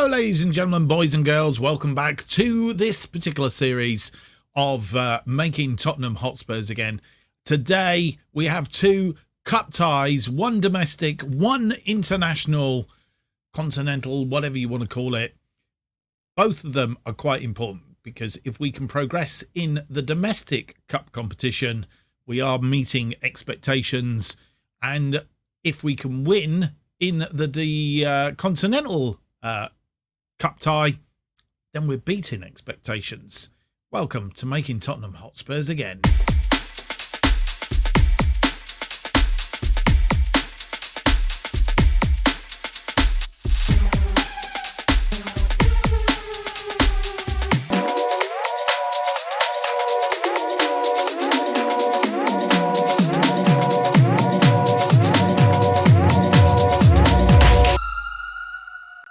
Hello, ladies and gentlemen, boys and girls. Welcome back to this particular series of making Tottenham Hotspurs again. Today, we have two cup ties, one domestic, one international, continental, whatever you want to call it. Both of them are quite important because if we can progress in the domestic cup competition, we are meeting expectations. And if we can win in the continental cup tie, then we're beating expectations. Welcome to making Tottenham Hotspurs again.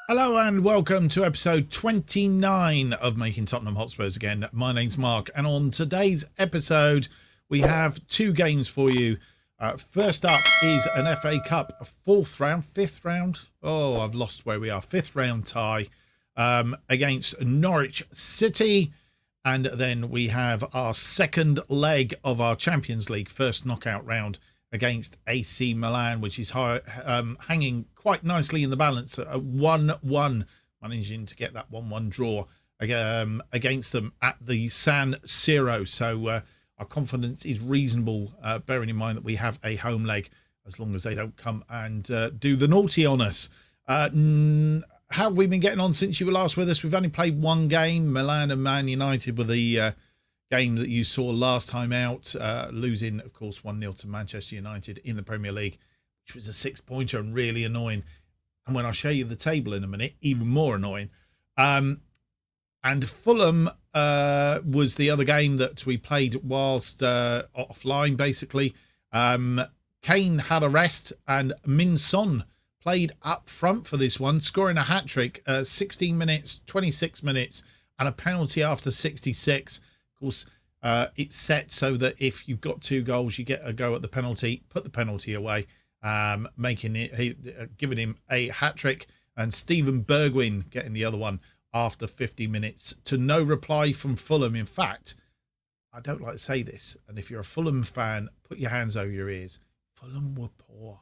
Hello and welcome to episode 29 of Making Tottenham Hotspurs again. My name's Mark, and on today's episode we have two games for you. First up is an FA Cup fifth round. Oh, I've lost where we are. Fifth round tie against Norwich City. And then we have our second leg of our Champions League first knockout round against AC Milan, which is hanging quite nicely in the balance at 1-1, managing to get that 1-1 draw against them at the San Siro. So our confidence is reasonable, bearing in mind that we have a home leg, as long as they don't come and do the naughty on us. How have we been getting on since you were last with us? We've only played one game. Milan and Man United were the game that you saw last time out, losing, of course, 1-0 to Manchester United in the Premier League, which was a 6-pointer and really annoying. And when I show you the table in a minute, even more annoying. And Fulham was the other game that we played whilst offline, basically. Kane had a rest, and Min Son played up front for this one, scoring a hat-trick, 16 minutes, 26 minutes, and a penalty after 66. Of course, it's set so that if you've got two goals, you get a go at the penalty, put the penalty away, giving him a hat-trick, and Steven Bergwijn getting the other one after 50 minutes to no reply from Fulham. In fact, I don't like to say this, and if you're a Fulham fan, put your hands over your ears. Fulham were poor.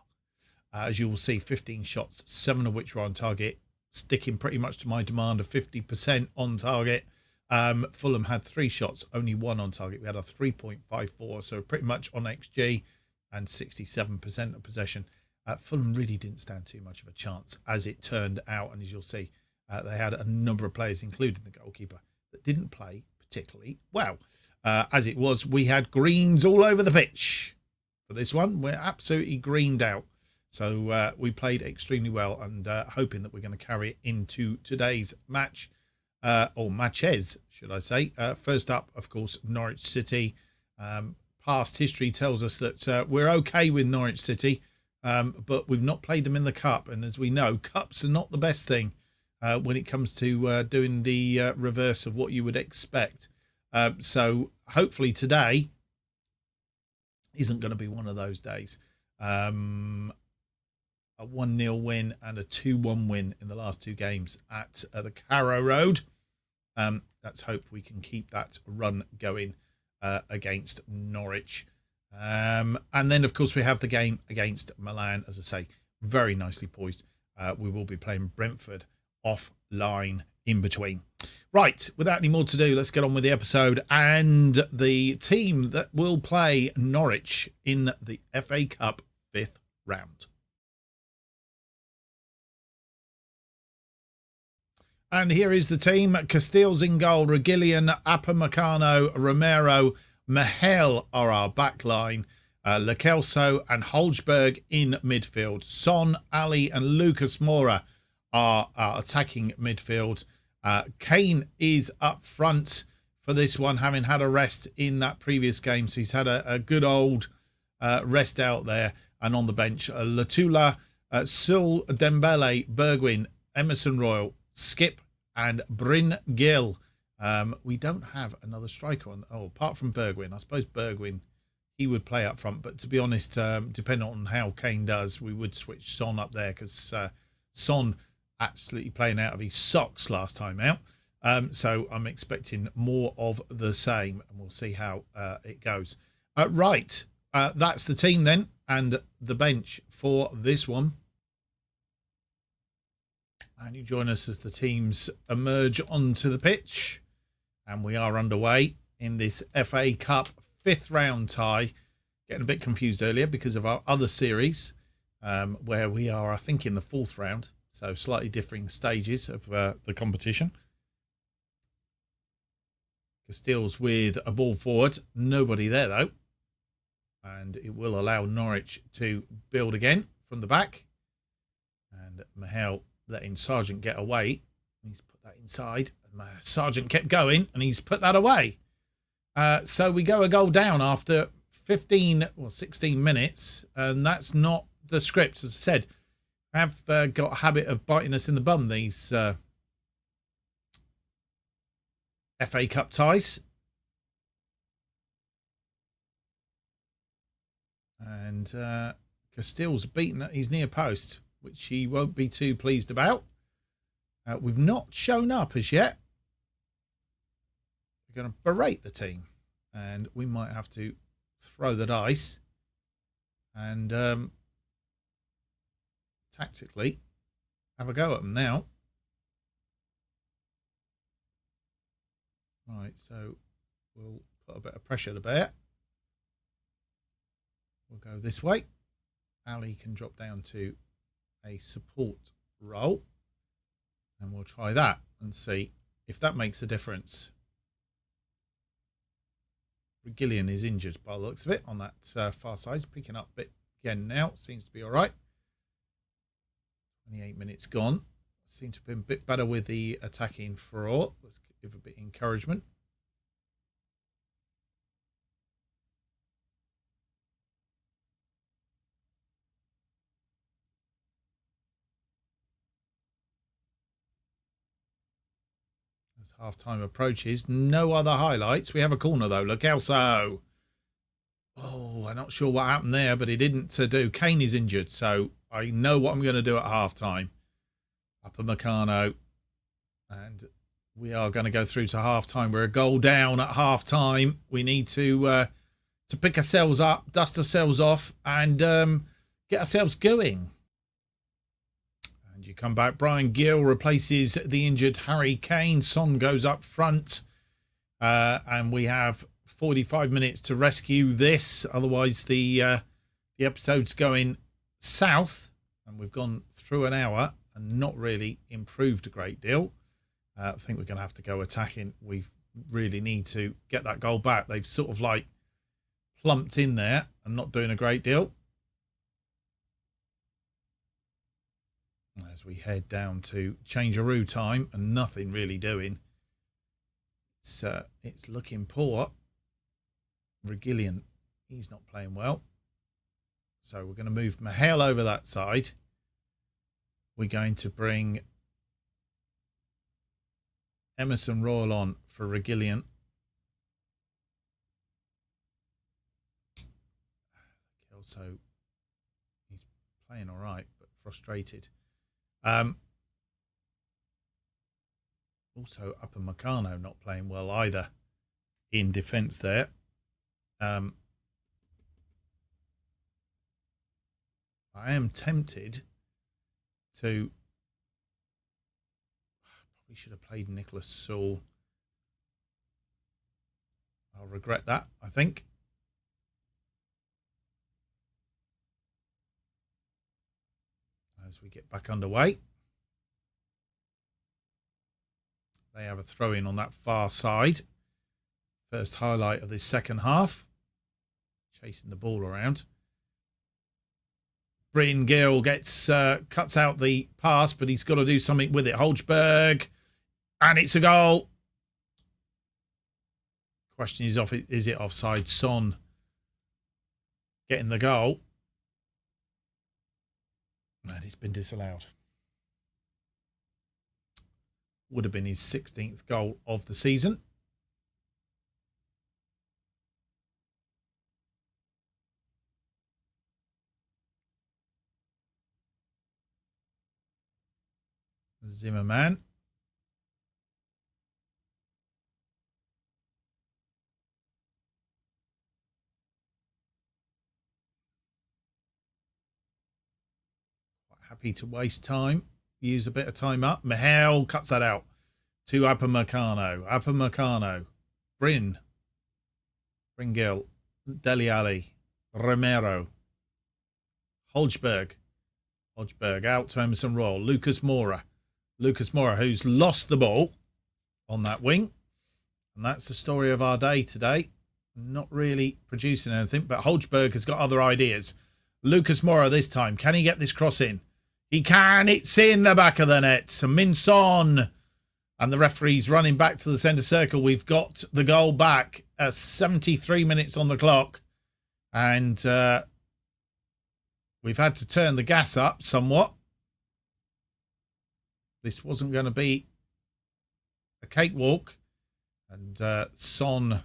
As you will see, 15 shots, 7 of which were on target, sticking pretty much to my demand of 50% on target. Fulham had 3 shots, only 1 on target. We had a 3.54, so pretty much on XG and 67% of possession. Fulham really didn't stand too much of a chance, as it turned out. And as you'll see, they had a number of players, including the goalkeeper, that didn't play particularly well. As it was, we had greens all over the pitch for this one. We're absolutely greened out. So we played extremely well, and hoping that we're going to carry it into today's match. Or matches, should I say. First up, of course, Norwich City. Past history tells us that we're okay with Norwich City, but we've not played them in the Cup. And as we know, Cups are not the best thing when it comes to doing the reverse of what you would expect. So hopefully today isn't going to be one of those days. A 1-0 win and a 2-1 win in the last 2 games at the Carrow Road. Let's hope we can keep that run going against Norwich. And then, of course, we have the game against Milan, as I say, very nicely poised. We will be playing Brentford offline in between. Right, without any more to do, let's get on with the episode and the team that will play Norwich in the FA Cup 5th round. And here is the team. Castiles in goal, Reguilón, Upamecano, Romero, Mahel are our back line. Lo Celso and Holzberg in midfield. Son, Ali and Lucas Moura are our attacking midfield. Kane is up front for this one, having had a rest in that previous game. So he's had a good old rest out there. And on the bench, Latula, Sul Dembele, Bergwijn, Emerson Royal, Skip and Bryn Gill. We don't have another striker on. Oh, apart from Bergwijn. I suppose Bergwijn, he would play up front. But to be honest, depending on how Kane does, we would switch Son up there because Son absolutely playing out of his socks last time out. So I'm expecting more of the same, and we'll see how it goes. Right, that's the team then, and the bench for this one. And you join us as the teams emerge onto the pitch. And we are underway in this FA Cup 5th round tie. Getting a bit confused earlier because of our other series, where we are, I think, in the 4th round. So slightly differing stages of the competition. Castiles with a ball forward. Nobody there, though. And it will allow Norwich to build again from the back. And Mahel letting Sargent get away. He's put that inside. And Sargent kept going, and he's put that away. So we go a goal down after 15 or 16 minutes. And that's not the script, as I said. Have got a habit of biting us in the bum, these FA Cup ties. And Castile's beaten at his near post, which he won't be too pleased about. We've not shown up as yet. We're going to berate the team, and we might have to throw the dice and tactically have a go at them now. Right, so we'll put a bit of pressure to bear. We'll go this way. Ali can drop down to a support role, and we'll try that and see if that makes a difference. Gillian is injured by the looks of it on that far side. He's picking up a bit again now. Seems to be all right. 28 minutes gone. Seem to have been a bit better with the attacking for all. Let's give a bit of encouragement. As half-time approaches, no other highlights. We have a corner, though. Look, Elso. Oh, I'm not sure what happened there, but he didn't do. Kane is injured, so I know what I'm going to do at half-time. Upper Meccano. And we are going to go through to half-time. We're a goal down at half-time. We need to pick ourselves up, dust ourselves off, and get ourselves going. And you come back. Brian Gill replaces the injured Harry Kane. Son goes up front. And we have 45 minutes to rescue this. Otherwise, the episode's going south. And we've gone through an hour and not really improved a great deal. I think we're going to have to go attacking. We really need to get that goal back. They've sort of like plumped in there and not doing a great deal. As we head down to changearoo time and nothing really doing. It's looking poor. Regillian, he's not playing well. So we're going to move Mahel over that side. We're going to bring Emerson Royal on for Regillian. Also, he's playing all right, but frustrated. Also, Upper Meccano not playing well either in defence there. I am tempted to... Probably should have played Nicholas Saul. I'll regret that, I think. As we get back underway. They have a throw-in on that far side. First highlight of this second half. Chasing the ball around. Brian Gill gets cuts out the pass, but he's got to do something with it. Holzberg. And it's a goal. Question is it offside? Son getting the goal. And it's been disallowed. Would have been his 16th goal of the season. Zimmerman. Quite happy to waste time. Use a bit of time up. Mihail cuts that out to Upamecano. Bryn Gill. Dele Alli. Romero. Holzberg out to Emerson Royal. Lucas Moura, who's lost the ball on that wing. And that's the story of our day today. Not really producing anything, but Holzberg has got other ideas. Lucas Moura this time. Can he get this cross in? He can. It's in the back of the net. Minson. And the referee's running back to the centre circle. We've got the goal back at 73 minutes on the clock. And we've had to turn the gas up somewhat. This wasn't going to be a cakewalk. And Son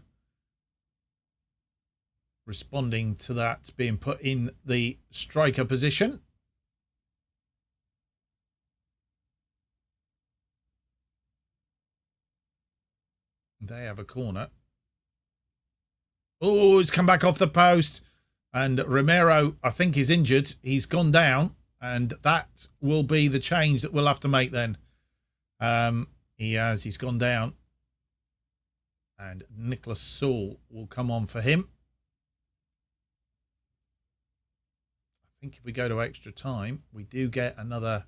responding to that, being put in the striker position. They have a corner. Oh, he's come back off the post. And Romero, I think, is injured. He's gone down. And that will be the change that we'll have to make then. He's gone down. And Nicholas Saul will come on for him. I think if we go to extra time, we do get another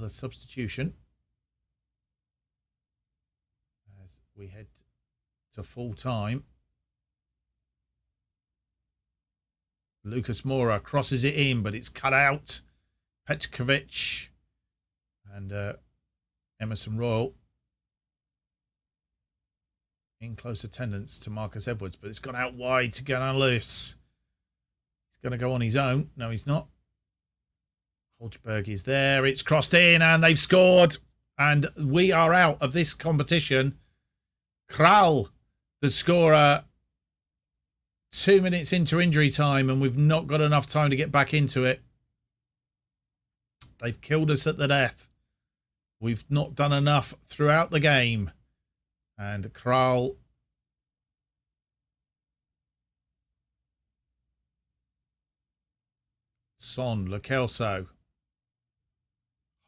substitution as we head to full time. Lucas Moura crosses it in, but it's cut out. Petkovic and Emerson Royal in close attendance to Marcus Edwards, but it's gone out wide to Gunnar Lewis. He's going to go on his own. No, he's not. Holzberg is there. It's crossed in and they've scored. And we are out of this competition. Kral, the scorer, 2 minutes into injury time, and we've not got enough time to get back into it. They've killed us at the death. We've not done enough throughout the game. And Kral Son, Lo Celso.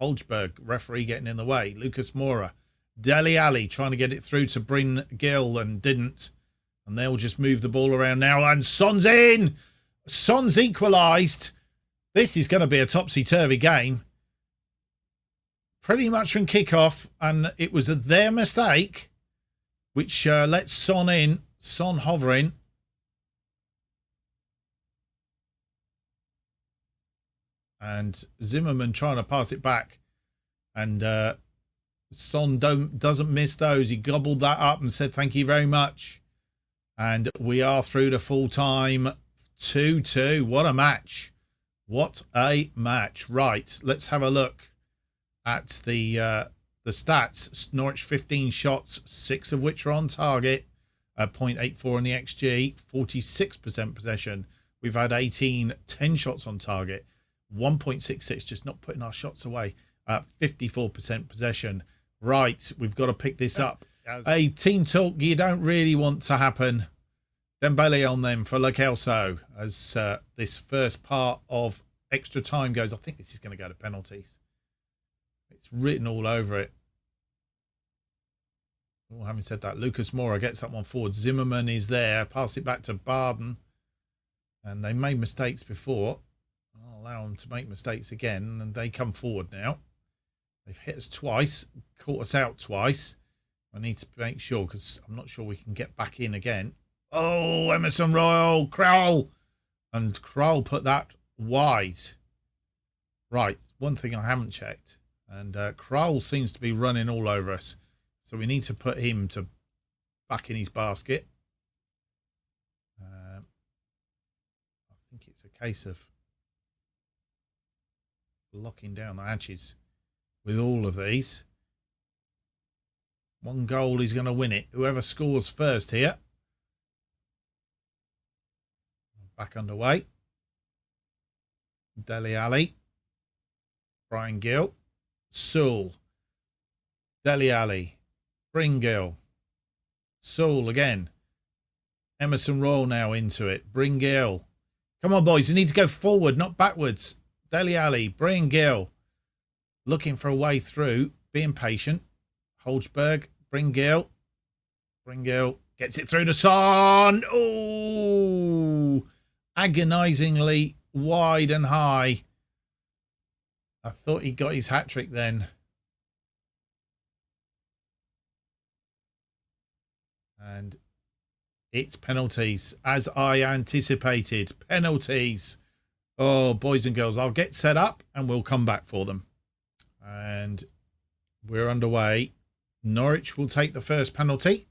Holzberg, referee getting in the way. Lucas Moura. Dele Alli trying to get it through to Bryn Gill and didn't. And they'll just move the ball around now. And Son's in. Son's equalised. This is going to be a topsy-turvy game. Pretty much from kickoff. And it was their mistake, which lets Son in. Son hovering. And Zimmerman trying to pass it back. And Son doesn't miss those. He gobbled that up and said, thank you very much. And we are through to full time. 2-2. What a match. What a match. Right. Let's have a look at the stats. Norwich 15 shots, 6 of which are on target. 0.84 in the XG. 46% possession. We've had 10 shots on target. 1.66, just not putting our shots away. 54% possession. Right, we've got to pick this up. A team talk you don't really want to happen. Dembele on them for Lo Celso as this first part of extra time goes. I think this is going to go to penalties. It's written all over it. Well, having said that, Lucas Moura gets that one forward. Zimmerman is there. Pass it back to Barden. And they made mistakes before. I'll allow them to make mistakes again. And they come forward now. They've hit us twice. Caught us out twice. I need to make sure because I'm not sure we can get back in again. Oh, Emerson Royal. Kral. And Kral put that wide. Right. One thing I haven't checked. And Kral seems to be running all over us. So we need to put him to back in his basket. I think it's a case of locking down the hatches with all of these. One goal is going to win it. Whoever scores first here. Back underway. Dele Alli. Brian Gill. Sewell. Dele Alli. Bringill. Sewell again. Emerson Royal now into it. Bringill. Come on, boys. You need to go forward, not backwards. Dele Alli. Bringill. Looking for a way through. Being patient. Holzberg. Bringill. Bringill gets it through to Son. Oh, agonisingly wide and high. I thought he got his hat-trick then. And it's penalties, as I anticipated. Penalties. Oh, boys and girls, I'll get set up and we'll come back for them. And we're underway. Norwich will take the first penalty.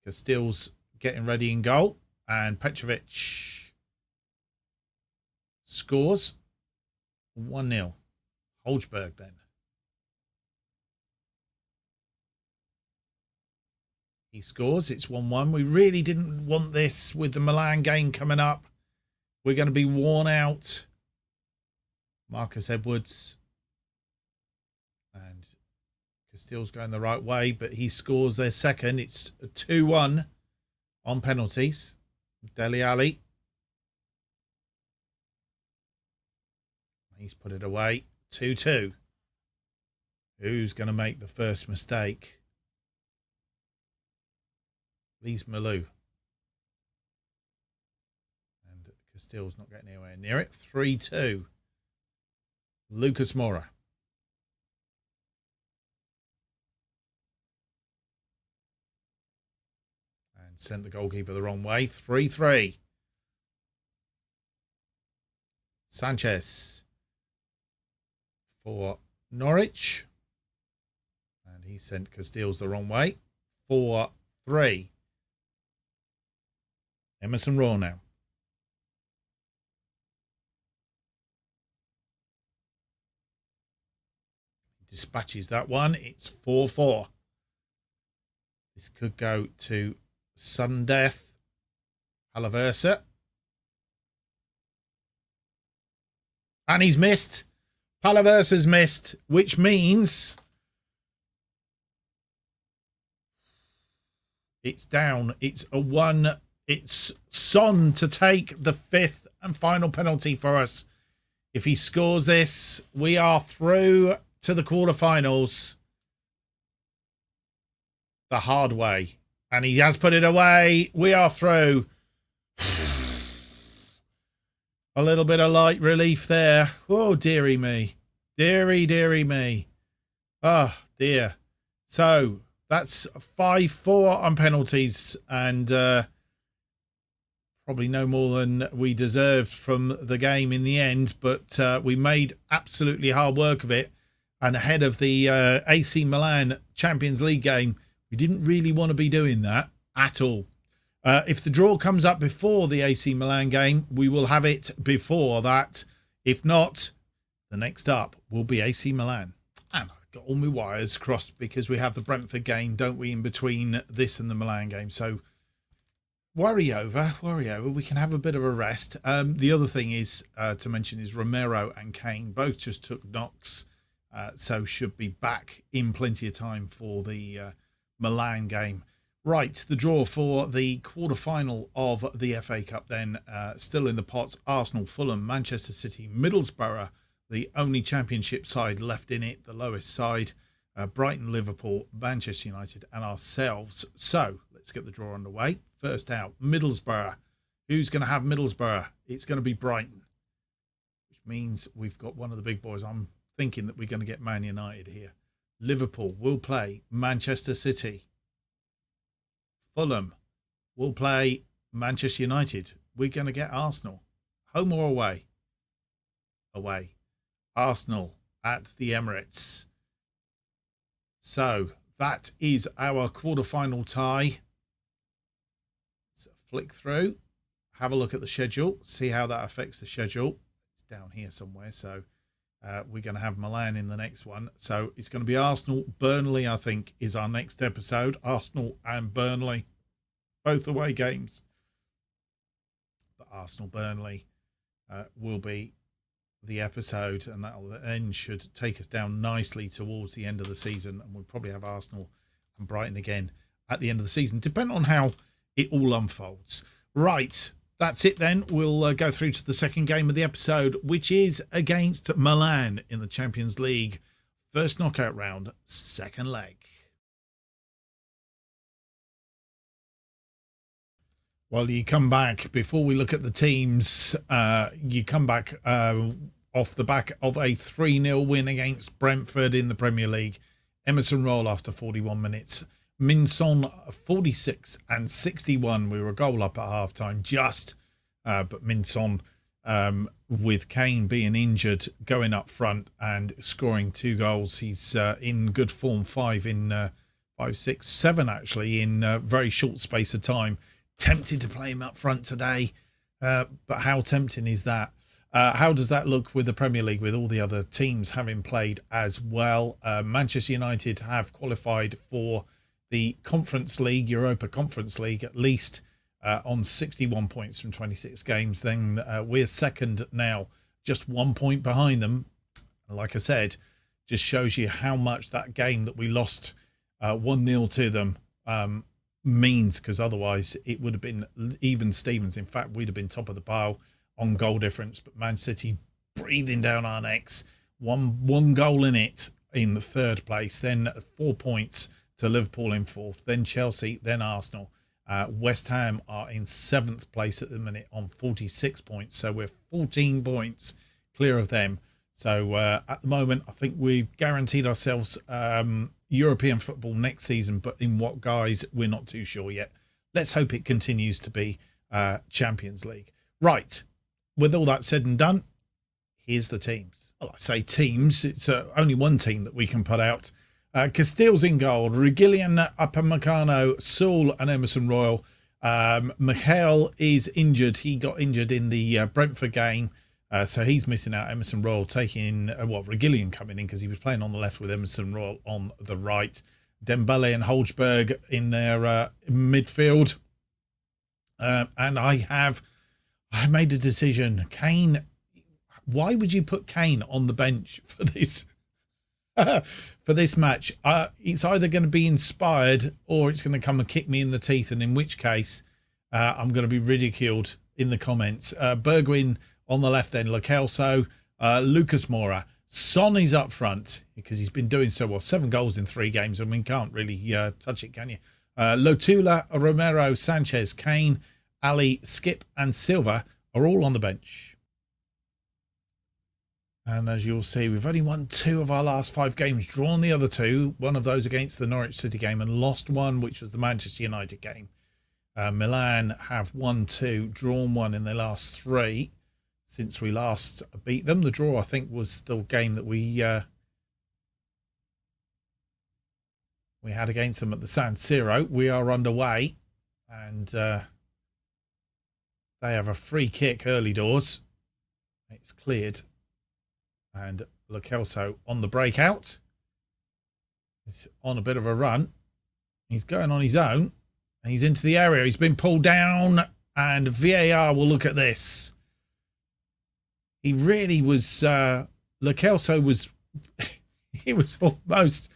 Castile's getting ready in goal. And Petrovic scores 1-0. Holzberg then. He scores. It's 1-1. We really didn't want this with the Milan game coming up. We're going to be worn out. Marcus Edwards. And Castile's going the right way, but he scores their second. It's a 2-1 on penalties. Dele Alli. He's put it away. 2-2. Who's going to make the first mistake? Lise Malou. And Castile's not getting anywhere near it. 3-2. Lucas Moura. And sent the goalkeeper the wrong way. 3-3. Sanchez for Norwich. And he sent Castile's the wrong way. 4-3. Emerson Royal now. Dispatches that one. It's 4-4. This could go to sudden death. Palaversa. And he's missed. Palaversa's missed, which means it's down. It's a 1. It's Son to take the 5th and final penalty for us. If he scores this, we are through to the quarterfinals the hard way. And he has put it away. We are through. A little bit of light relief there. Oh, dearie me. Dearie me. Oh, dear. So, that's 5-4 on penalties. And probably no more than we deserved from the game in the end. But we made absolutely hard work of it. And ahead of the AC Milan Champions League game, we didn't really want to be doing that at all. If the draw comes up before the AC Milan game, we will have it before that. If not, the next up will be AC Milan. And I've got all my wires crossed because we have the Brentford game, don't we, in between this and the Milan game. So worry over. We can have a bit of a rest. The other thing is to mention is Romero and Kane both just took knocks. So should be back in plenty of time for the Milan game. Right, the draw for the quarter-final of the FA Cup then. Still in the pots, Arsenal, Fulham, Manchester City, Middlesbrough, the only championship side left in it, the lowest side, Brighton, Liverpool, Manchester United and ourselves. So, let's get the draw underway. First out, Middlesbrough. Who's going to have Middlesbrough? It's going to be Brighton, which means we've got one of the big boys. I'm thinking that we're going to get Man United here. Liverpool will play Manchester City. Fulham will play Manchester United. We're going to get Arsenal. Home or away? Away. Arsenal at the Emirates. So that is our quarter-final tie. Let's flick through. Have a look at the schedule. See how that affects the schedule. It's down here somewhere. So we're going to have Milan in the next one. So it's going to be Arsenal. Burnley, I think, is our next episode. Arsenal and Burnley. Both away games. But Arsenal-Burnley will be the episode, and that then should take us down nicely towards the end of the season, and we'll probably have Arsenal and Brighton again at the end of the season, depending on how it all unfolds. Right, that's it then. We'll go through to the second game of the episode, which is against Milan in the Champions League. First knockout round, second leg. Well, you come back, before we look at the teams, you come back off the back of a 3-0 win against Brentford in the Premier League. Emerson Royal after 41 minutes. Minson 46 and 61. We were a goal up at half-time just, but Minson, with Kane being injured, going up front and scoring 2 goals. He's in good form, 5, 6, 7 actually, in a very short space of time. Tempted to play him up front today, but how tempting is that? How does that look with the Premier League, with all the other teams having played as well? Manchester United have qualified for the Conference League, Europa Conference League, at least on 61 points from 26 games. Then we're second now, just 1 point behind them. Like I said, just shows you how much that game that we lost 1-0 to them means, because otherwise it would have been even Stevens. In fact, we'd have been top of the pile on goal difference, but Man City breathing down our necks, one goal in it in the third place, then 4 points to Liverpool in fourth, then Chelsea, then Arsenal. West Ham are in 7th place at the minute on 46 points, so we're 14 points clear of them. So at the moment, I think we've guaranteed ourselves European football next season, but in what guise, we're not too sure yet. Let's hope it continues to be Champions League. Right, with all that said and done, here's the teams. Well, I say teams, it's only one team that we can put out. Castile's in goal, Reguilon, Upamecano, Saul and Emerson Royal. Michael is injured. He got injured in the Brentford game. So he's missing out. Emerson Royal taking Reguilon coming in because he was playing on the left with Emerson Royal on the right. Dembele and Holzberg in their midfield. And I made a decision. Kane, why would you put Kane on the bench for this for this match? It's either going to be inspired or it's going to come and kick me in the teeth, and in which case I'm going to be ridiculed in the comments. Bergwijn on the left end, Lo Celso, Lucas Moura. Son is up front because he's been doing so well. 7 goals in 3 games. I mean, can't really touch it, can you? Lotula, Romero, Sanchez, Kane, Ali, Skip and Silva are all on the bench. And as you'll see, we've only won 2 of our last 5 games, drawn the other 2. One of those against the Norwich City game, and lost 1, which was the Manchester United game. Milan have won 2, drawn 1 in their last 3. Since we last beat them. The draw, I think, was the game that we had against them at the San Siro. We are underway, and they have a free kick early doors. It's cleared, and Lo Celso on the breakout. He's on a bit of a run. He's going on his own, and he's into the area. He's been pulled down, and VAR will look at this. He really was, Lo Celso was, he was almost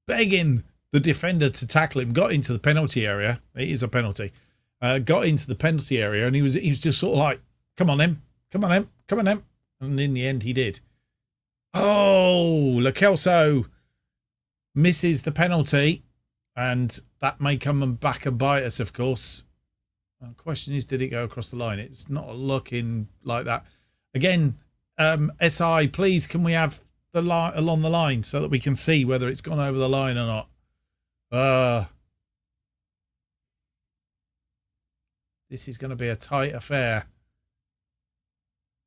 begging the defender to tackle him, got into the penalty area. It is a penalty. Got into the penalty area, and he was just sort of like, come on then, come on then, come on then. And in the end, he did. Oh, Lo Celso misses the penalty, and that may come back and bite us, of course. The question is, did it go across the line? It's not looking like that. Again, SI, please, can we have the line along the line so that we can see whether it's gone over the line or not? This is going to be a tight affair.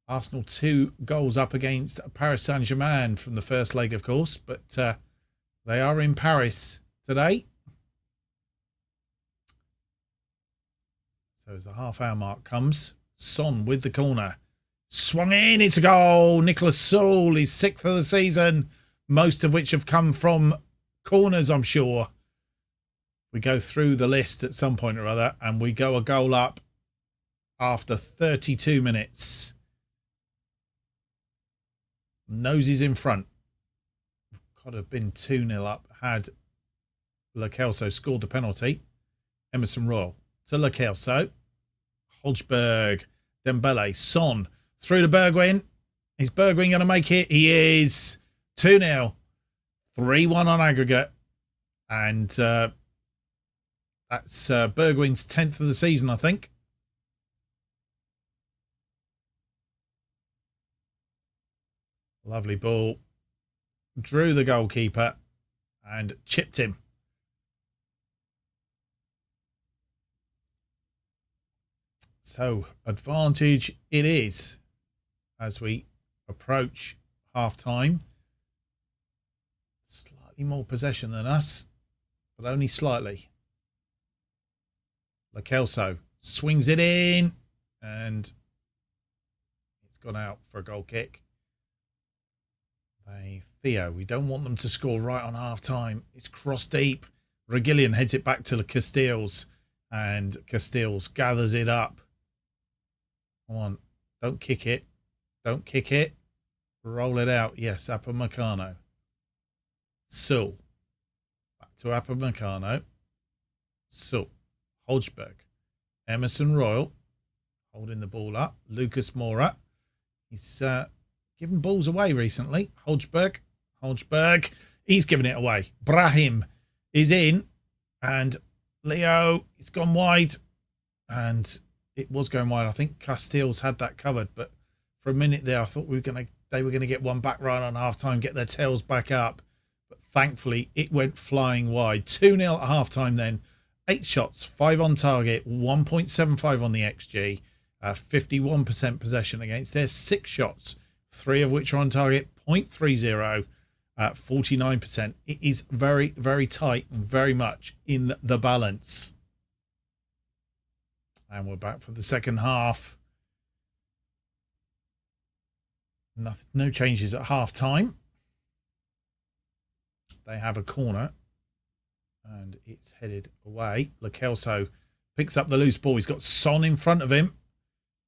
Arsenal 2 goals up against Paris Saint-Germain from the first leg, of course, but they are in Paris today. So as the half-hour mark comes, Son with the corner. Swung in, it's a goal. Nicholas Saul is 6th of the season, most of which have come from corners, I'm sure. We go through the list at some point or other, and we go a goal up. after 32 minutes. Noses in front. Could have been 2-0 up had Lo Celso scored the penalty. Emerson Royal to Lo Celso. Holzberg, Dembele, Son through to Bergwijn. Is Bergwijn going to make it? He is. 2-0. 3-1 on aggregate. And that's Bergwijn's 10th of the season, I think. Lovely ball. Drew the goalkeeper and chipped him. So, advantage it is as we approach half-time. Slightly more possession than us, but only slightly. Lo Celso swings it in, and it's gone out for a goal kick. Theo, we don't want them to score right on half-time. It's cross deep. Reguilón heads it back to Castells, and Castells gathers it up. Come on, don't kick it. Don't kick it. Roll it out. Yes, Upamecano. Sul. Back to Upamecano. Sul. Holzberg. Emerson Royal. Holding the ball up. Lucas Moura. He's given balls away recently. Holzberg. He's given it away. Brahim is in. And Leo, it's gone wide. And it was going wide. I think Castells had that covered, but for a minute there, I thought they were gonna get one back right on half-time, get their tails back up. But thankfully, it went flying wide. 2-0 at half-time then. 8 shots, 5 on target, 1.75 on the XG, 51% possession against their 6 shots, 3 of which are on target, 0.30, 49%. It is very, very tight and very much in the balance. And we're back for the second half. No changes at half time. They have a corner and it's headed away. Lo Celso picks up the loose ball. He's got Son in front of him.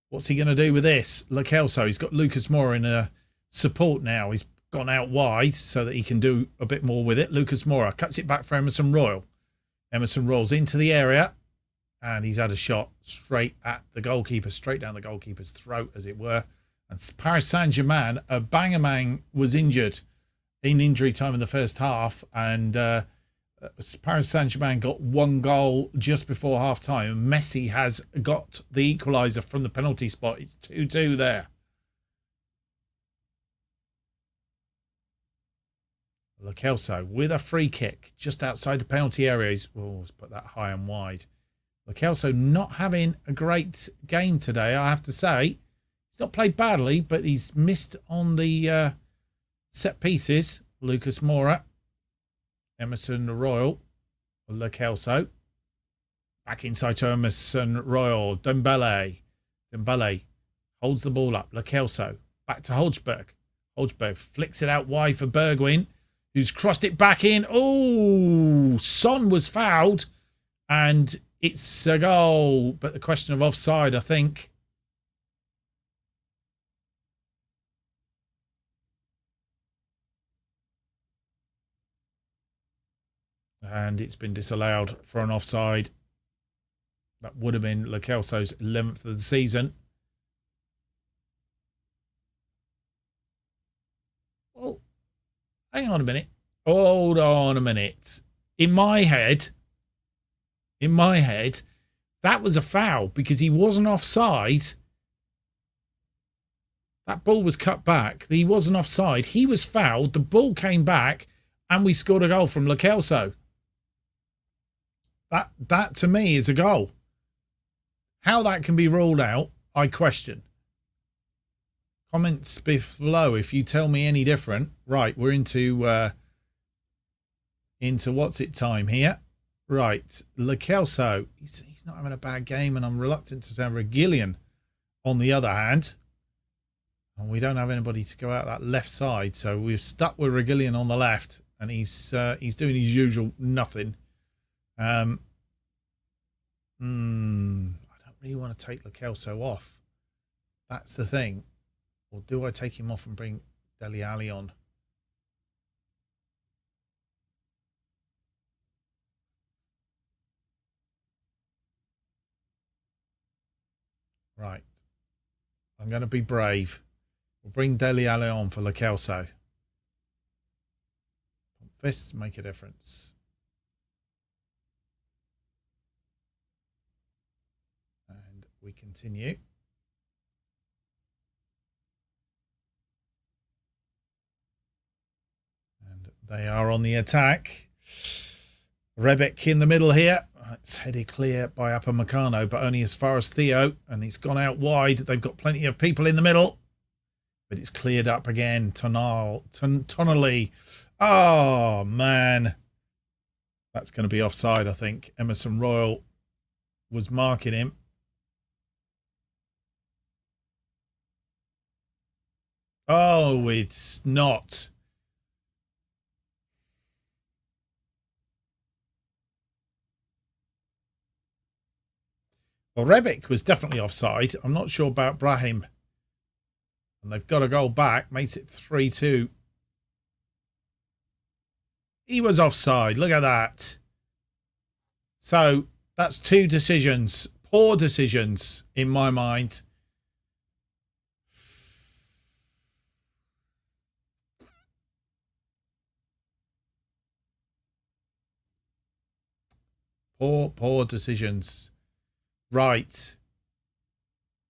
What's he going to do with this? Lo Celso, he's got Lucas Moura in support now. He's gone out wide so that he can do a bit more with it. Lucas Moura cuts it back for Emerson Royal. Emerson rolls into the area. And he's had a shot straight at the goalkeeper, straight down the goalkeeper's throat, as it were. And Paris Saint-Germain, Aubameyang was injured in injury time in the first half. And Paris Saint-Germain got 1 goal just before half-time. Messi has got the equaliser from the penalty spot. It's 2-2 there. Lo Celso with a free kick just outside the penalty area. Let's put that high and wide. Lo Celso not having a great game today, I have to say. He's not played badly, but he's missed on the set pieces. Lucas Moura, Emerson Royal, Lo Celso. Back inside to Emerson Royal. Dembele holds the ball up. Lo Celso back to Holzberg. Holzberg flicks it out wide for Bergwijn, who's crossed it back in. Oh, Son was fouled. And it's a goal, but the question of offside, I think. And it's been disallowed for an offside. That would have been Lo Celso's 11th of the season. Well, hang on a minute. Hold on a minute. In my head, that was a foul because he wasn't offside. That ball was cut back. He wasn't offside. He was fouled. The ball came back and we scored a goal from Lo Celso. That to me is a goal. How that can be ruled out, I question. Comments below if you tell me any different. Right, we're into what's it time here. Right, Lo Celso, he's not having a bad game, and I'm reluctant to say Reguilón on the other hand. And we don't have anybody to go out that left side, so we're stuck with Reguilón on the left, and he's doing his usual nothing. I don't really want to take Lo Celso off. That's the thing. Or do I take him off and bring Dele Alli on? Right. I'm going to be brave. We'll bring Dele Alli on for Lo Celso. Fists make a difference. And we continue. And they are on the attack. Rebic in the middle here. It's headed clear by Upamecano, but only as far as Theo. And he's gone out wide. They've got plenty of people in the middle. But it's cleared up again. Tonali. Oh, man. That's going to be offside, I think. Emerson Royal was marking him. Oh, it's not. Well, Rebic was definitely offside. I'm not sure about Brahim. And they've got a goal back. Makes it 3-2. He was offside. Look at that. So that's two decisions. Poor decisions in my mind. Poor decisions. Right.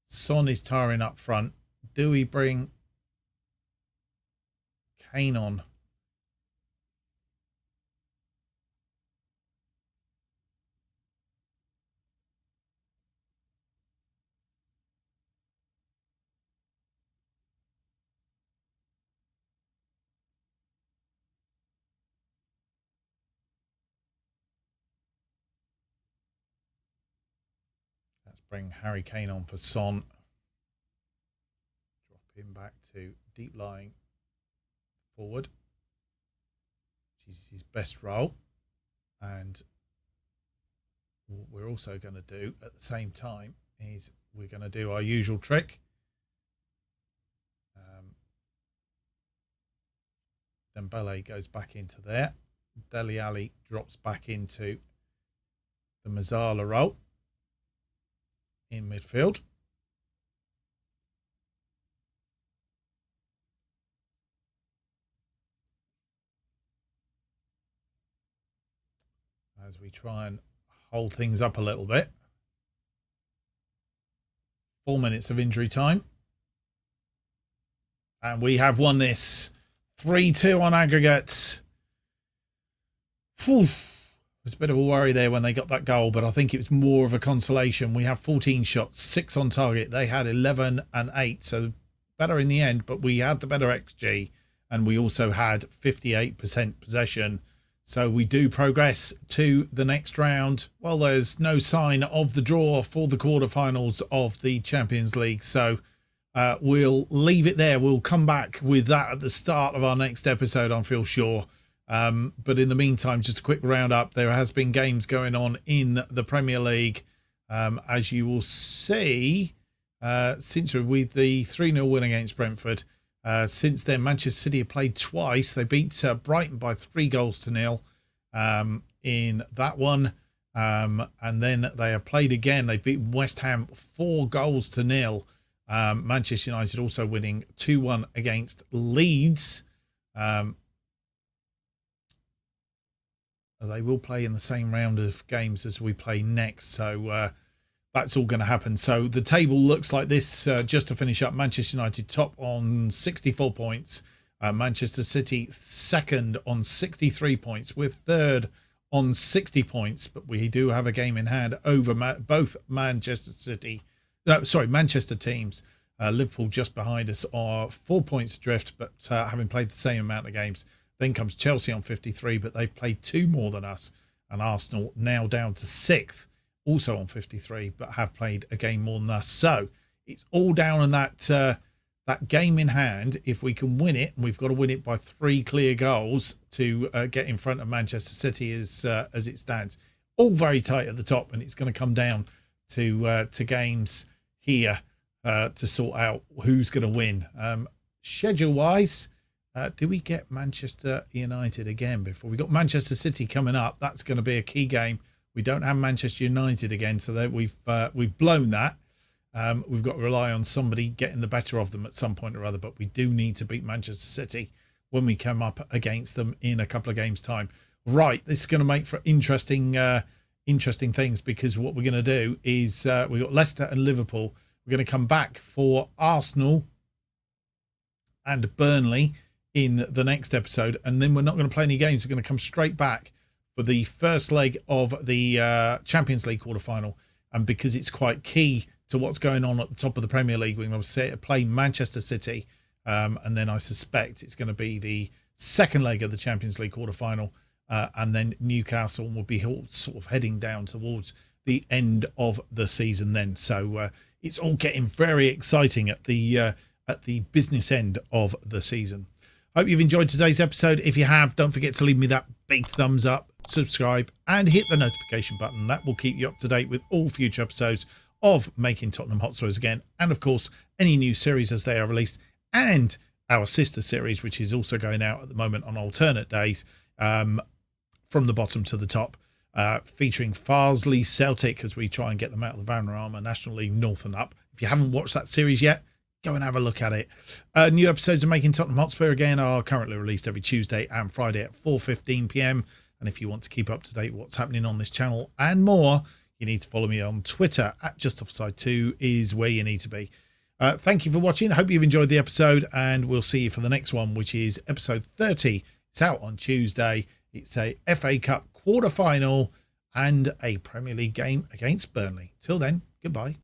Son is tiring up front. Do we bring Kane on? Let's bring Harry Kane on for Son. Drop him back to deep lying forward, which is his best role. And what we're also going to do at the same time is we're going to do our usual trick. Dembele goes back into there. Dele Alli drops back into the Mazzala role in midfield. As we try and hold things up a little bit. 4 minutes of injury time. And we have won this 3-2 on aggregate. Whew. It was a bit of a worry there when they got that goal, but I think it was more of a consolation. We have 14 shots, 6 on target. They had 11 and 8, so better in the end, but we had the better XG, and we also had 58% possession. So we do progress to the next round. Well, there's no sign of the draw for the quarterfinals of the Champions League. So we'll leave it there. We'll come back with that at the start of our next episode, I feel sure. But in the meantime, just a quick roundup. There has been games going on in the Premier League. As you will see, since with the 3-0 win against Brentford, since then, Manchester City have played twice. They beat Brighton by 3-0 in that one. And then they have played again. They beat West Ham 4-0. Manchester United also winning 2-1 against Leeds. They will play in the same round of games as we play next. So that's all going to happen. So the table looks like this just to finish up. Manchester United top on 64 points. Manchester City second on 63 points. We're third on 60 points. But we do have a game in hand over both Manchester teams. Liverpool just behind us are 4 points adrift, but having played the same amount of games. Then comes Chelsea on 53, but they've played 2 more than us. And Arsenal now down to 6th, also on 53, but have played a game more than us. So it's all down on that game in hand. If we can win it, and we've got to win it by 3 clear goals to get in front of Manchester City as it stands. All very tight at the top, and it's going to come down to games here to sort out who's going to win. Schedule-wise, do we get Manchester United again before we got Manchester City coming up? That's going to be a key game. We don't have Manchester United again, so that we've blown that. We've got to rely on somebody getting the better of them at some point or other, but we do need to beat Manchester City when we come up against them in a couple of games' time. Right, this is going to make for interesting things, because what we're going to do is we've got Leicester and Liverpool. We're going to come back for Arsenal and Burnley in the next episode, and then we're not going to play any games. We're going to come straight back for the first leg of the Champions League quarterfinal, and because it's quite key to what's going on at the top of the Premier League, we're going to play Manchester City, and then I suspect it's going to be the second leg of the Champions League quarterfinal, and then Newcastle will be sort of heading down towards the end of the season then. So it's all getting very exciting at the business end of the season. Hope you've enjoyed today's episode. If you have, don't forget to leave me that big thumbs up, subscribe, and hit the notification button. That will keep you up to date with all future episodes of Making Tottenham Hotspurs Again, and of course any new series as they are released, and our sister series, which is also going out at the moment on alternate days, from the bottom to the top, featuring Farsley Celtic as we try and get them out of the Vanarama National League North and up. If you haven't watched that series yet, go and have a look at it. New episodes of Making Tottenham Hotspur Again are currently released every Tuesday and Friday at 4:15 p.m. And if you want to keep up to date with what's happening on this channel and more, you need to follow me on Twitter at JustOffside2 is where you need to be. Thank you for watching. I hope you've enjoyed the episode, and we'll see you for the next one, which is episode 30. It's out on Tuesday. It's a FA Cup quarter-final and a Premier League game against Burnley. Till then, goodbye.